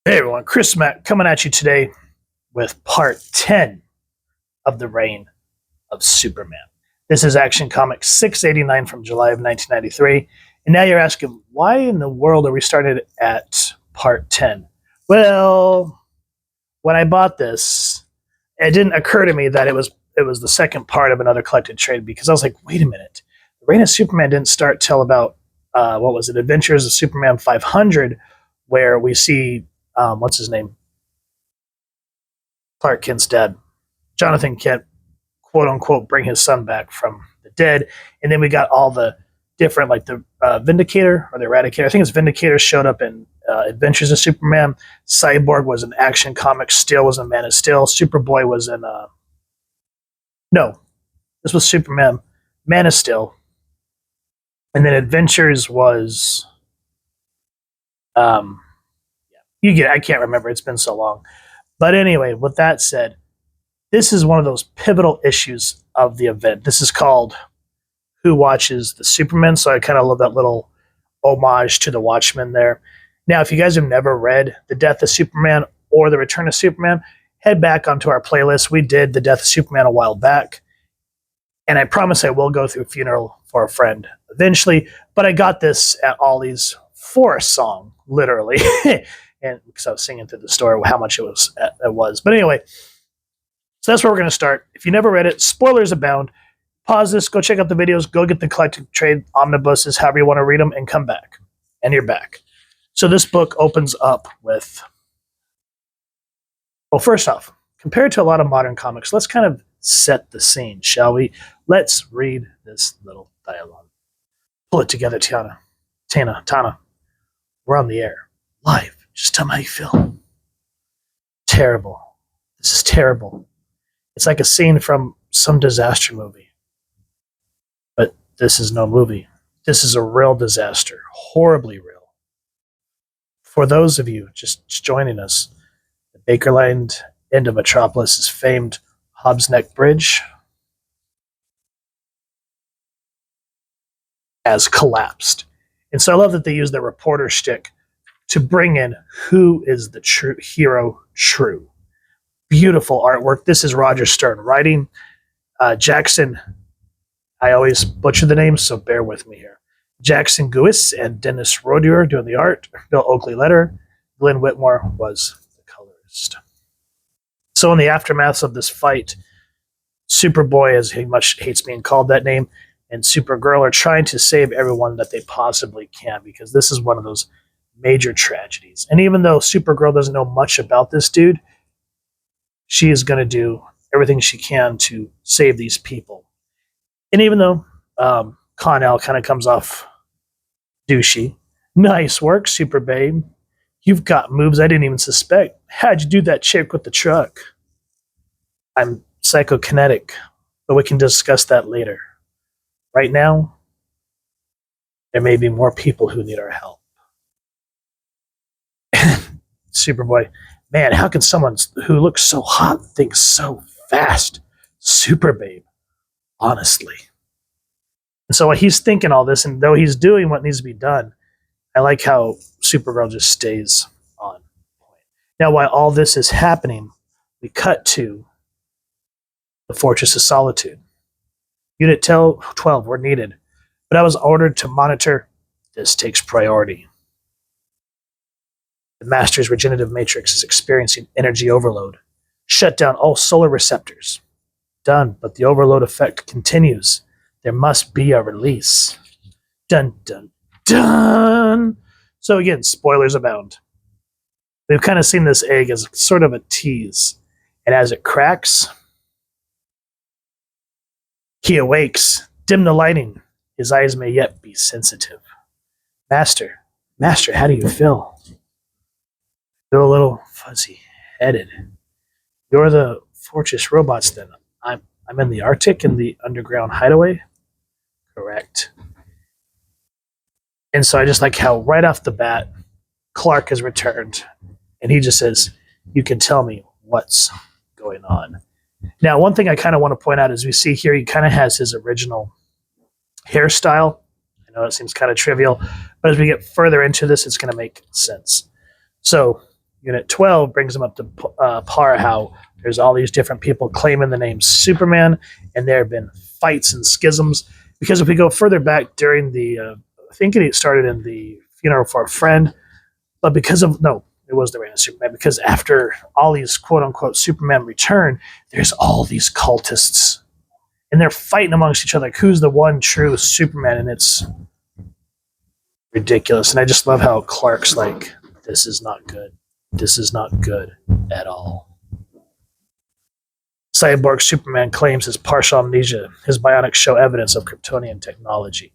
Hey everyone, Chris Mack coming at you today with part 10 of the reign of Superman. This is Action Comics 689 from July of 1993. And now you're asking, why in the world are we starting at part 10? Well, when I bought this, it didn't occur to me that it was the second part of another collected trade, because I was like, wait a minute. The reign of Superman didn't start till about, what was it, Adventures of Superman 500, where we see what's his name? Clark Kent's dad, Jonathan Kent, quote unquote, bring his son back from the dead. And then we got all the different, like the Vindicator or the Eradicator. I think it's Vindicator showed up in Adventures of Superman. Cyborg was in Action Comics. Steel was in Man of Steel. Superboy was in, no, this was Superman, Man of Steel. And then Adventures was, you get it. I can't remember. It's been so long. But anyway, with that said, this is one of those pivotal issues of the event. This is called Who Watches the Superman? So I kind of love that little homage to the Watchmen there. Now, if you guys have never read The Death of Superman or The Return of Superman, head back onto our playlist. We did The Death of Superman a while back. And I promise I will go through Funeral for a Friend eventually. But I got this at Ollie's for a song, literally. And because I was singing through the store how much it was. But anyway, so that's where we're going to start. If you never read it, spoilers abound. Pause this, go check out the videos, go get the collected trade omnibuses, however you want to read them, and come back. And you're back. So this book opens up with, well, first off, compared to a lot of modern comics, let's kind of set the scene, shall we? Let's read this little dialogue. Pull it together, Tana. We're on the air, live. Just tell me how you feel. Terrible. This is terrible. It's like a scene from some disaster movie. But this is no movie. This is a real disaster. Horribly real. For those of you just joining us, the Baker Line end of Metropolis' famed Hobbs Neck Bridge has collapsed. And so I love that they use the reporter shtick to bring in who is the true hero. Beautiful artwork. This is Roger Stern writing. Jackson, I always butcher the names, so bear with me here. Jackson Guis and Dennis Roedier doing the art. Bill Oakley letter. Glenn Whitmore was the colorist. So in the aftermath of this fight, Superboy, as he much hates being called that name, and Supergirl are trying to save everyone that they possibly can, because this is one of those major tragedies. And even though Supergirl doesn't know much about this dude, she is going to do everything she can to save these people. And even though Con-El kind of comes off douchey, nice work, Super Babe. You've got moves I didn't even suspect. How'd you do that chick with the truck? I'm psychokinetic, but we can discuss that later. Right now, there may be more people who need our help. Superboy, man, how can someone who looks so hot think so fast? Super Babe, honestly. And so he's thinking all this, and though he's doing what needs to be done, I like how Supergirl just stays on point. Now, while all this is happening, we cut to the Fortress of Solitude. Unit 12 were needed, but I was ordered to monitor. This takes priority. The Master's regenerative matrix is experiencing energy overload. Shut down all solar receptors. Done, but the overload effect continues. There must be a release. Dun, dun, dun. So again, spoilers abound. We've kind of seen this egg as sort of a tease. And as it cracks, he awakes. Dim the lighting. His eyes may yet be sensitive. Master, how do you feel? Feel a little fuzzy-headed. You're the Fortress robots, then. I'm in the Arctic in the underground hideaway? Correct. And so I just like how right off the bat, Clark has returned, and he just says, you can tell me what's going on. Now, one thing I kind of want to point out is we see here he kind of has his original hairstyle. I know it seems kind of trivial, but as we get further into this, it's going to make sense. So Unit 12 brings them up to par how there's all these different people claiming the name Superman, and there have been fights and schisms. Because if we go further back during I think it started in the funeral for a friend, but no, it was the reign of Superman, because after all these quote unquote Supermen return, there's all these cultists, and they're fighting amongst each other, like who's the one true Superman, and it's ridiculous. And I just love how Clark's like, this is not good. This is not good at all. Cyborg Superman claims his partial amnesia. His bionics show evidence of Kryptonian technology.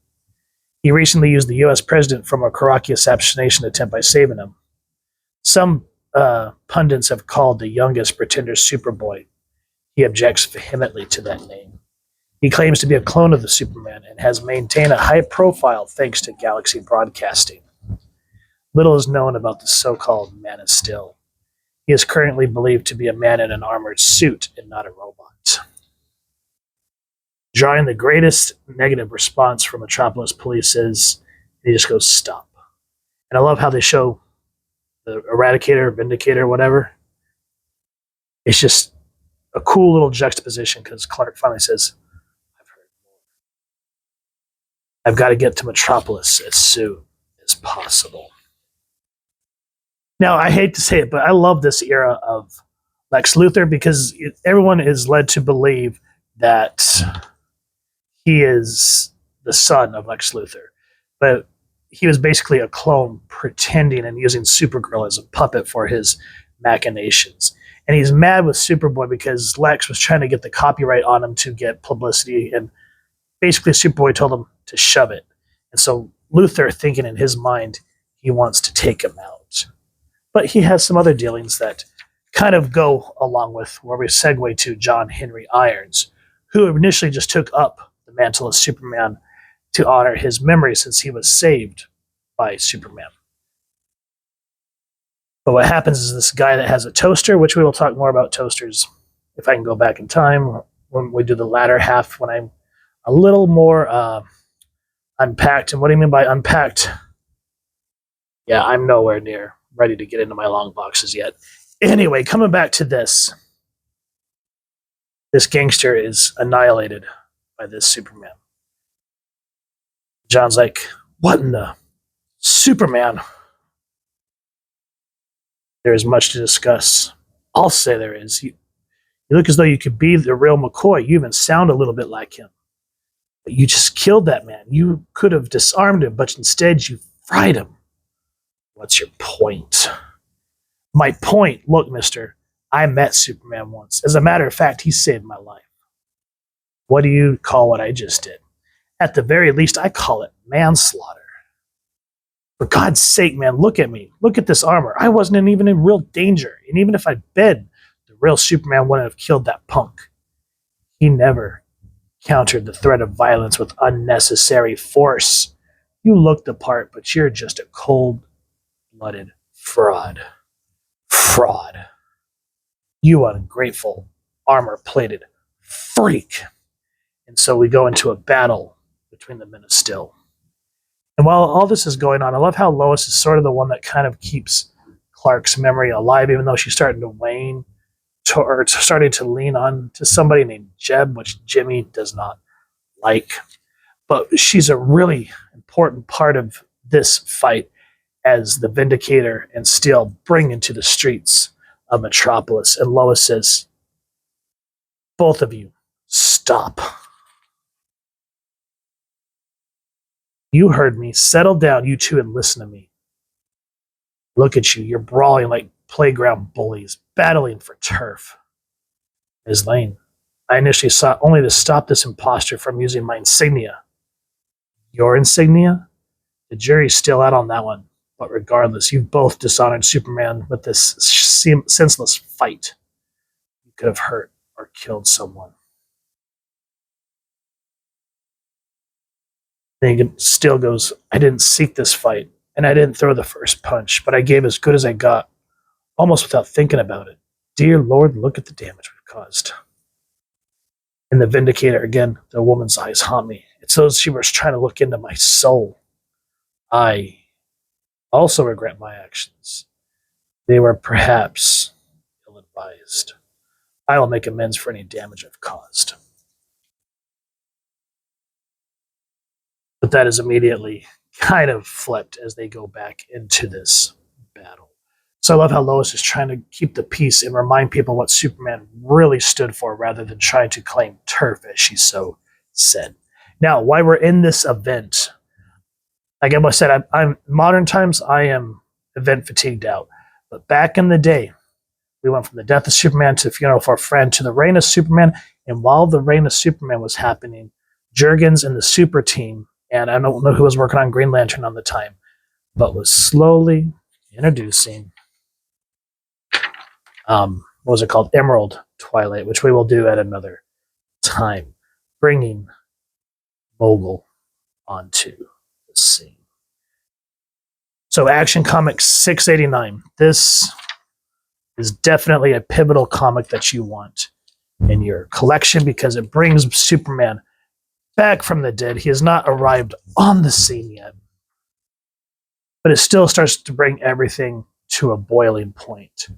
He recently used the U.S. president from a Karaki assassination attempt by saving him. Some pundits have called the youngest pretender Superboy. He objects vehemently to that name. He claims to be a clone of the Superman and has maintained a high profile thanks to Galaxy Broadcasting. Little is known about the so-called Man of Steel. He is currently believed to be a man in an armored suit and not a robot. Drawing the greatest negative response from Metropolis police is, he just goes, stop. And I love how they show the Eradicator, Vindicator, whatever. It's just a cool little juxtaposition because Clark finally says, I've heard more. I've got to get to Metropolis as soon as possible. Now, I hate to say it, but I love this era of Lex Luthor because everyone is led to believe that he is the son of Lex Luthor. But he was basically a clone pretending and using Supergirl as a puppet for his machinations. And he's mad with Superboy because Lex was trying to get the copyright on him to get publicity, and basically Superboy told him to shove it. And so Luthor, thinking in his mind, he wants to take him out. But he has some other dealings that kind of go along with where we segue to John Henry Irons, who initially just took up the mantle of Superman to honor his memory since he was saved by Superman. But what happens is this guy that has a toaster, which we will talk more about toasters if I can go back in time when we do the latter half, when I'm a little more unpacked. And what do you mean by unpacked? Yeah, I'm nowhere near ready to get into my long boxes yet. Anyway, coming back to this gangster is annihilated by this Superman. John's like, what in the Superman? There is much to discuss. I'll say there is. You look as though you could be the real McCoy. You even sound a little bit like him. But you just killed that man. You could have disarmed him, but instead you fried him. What's your point? My point, look, mister, I met Superman once. As a matter of fact, he saved my life. What do you call what I just did? At the very least, I call it manslaughter. For God's sake, man, look at me. Look at this armor. I wasn't even in real danger. And even if I'd been, the real Superman wouldn't have killed that punk. He never countered the threat of violence with unnecessary force. You look the part, but you're just a cold-blooded fraud. Fraud. You ungrateful, armor-plated freak. And so we go into a battle between the Men of Steel. And while all this is going on, I love how Lois is sort of the one that kind of keeps Clark's memory alive, even though she's starting to wane, or starting to lean on to somebody named Jeb, which Jimmy does not like. But she's a really important part of this fight as the Vindicator and Steel bring into the streets of Metropolis. And Lois says, both of you, stop. You heard me. Settle down, you two, and listen to me. Look at you. You're brawling like playground bullies, battling for turf. Ms. Lane, I initially sought only to stop this imposter from using my insignia. Your insignia? The jury's still out on that one. But regardless, you've both dishonored Superman with this senseless fight. You could have hurt or killed someone. Then he still goes, I didn't seek this fight, and I didn't throw the first punch, but I gave as good as I got, almost without thinking about it. Dear Lord, look at the damage we've caused. And the Vindicator, again, the woman's eyes haunt me. It's though she was trying to look into my soul. I also regret my actions. They were perhaps ill-advised. I will make amends for any damage I've caused. But that is immediately kind of flipped as they go back into this battle. So I love how Lois is trying to keep the peace and remind people what Superman really stood for rather than trying to claim turf, as she so said. Now, while we're in this event, like I said, I'm modern times, I am event fatigued out. But back in the day, we went from the death of Superman to the funeral for a friend to the reign of Superman. And while the reign of Superman was happening, Jurgens and the super team, and I don't know who was working on Green Lantern on the time, but was slowly introducing, what was it called? Emerald Twilight, which we will do at another time, bringing Mogul onto the scene. So Action Comics 689. This is definitely a pivotal comic that you want in your collection because it brings Superman back from the dead. He has not arrived on the scene yet, but it still starts to bring everything to a boiling point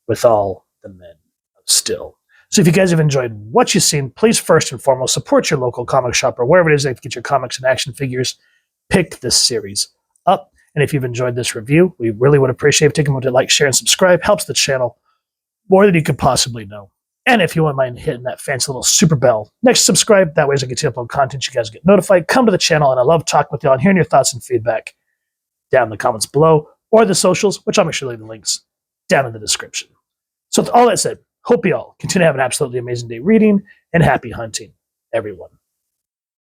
with all the men of Still. So if you guys have enjoyed what you've seen, please first and foremost support your local comic shop or wherever it is that you get your comics and action figures. Pick this series up. And if you've enjoyed this review, we really would appreciate if you take a moment to like, share, and subscribe. Helps the channel more than you could possibly know. And if you wouldn't mind hitting that fancy little super bell next to subscribe, that way as I get to upload content, you guys get notified. Come to the channel, and I love talking with y'all and hearing your thoughts and feedback down in the comments below or the socials, which I'll make sure to leave the links down in the description. So with all that said, hope you all continue to have an absolutely amazing day reading, and happy hunting, everyone.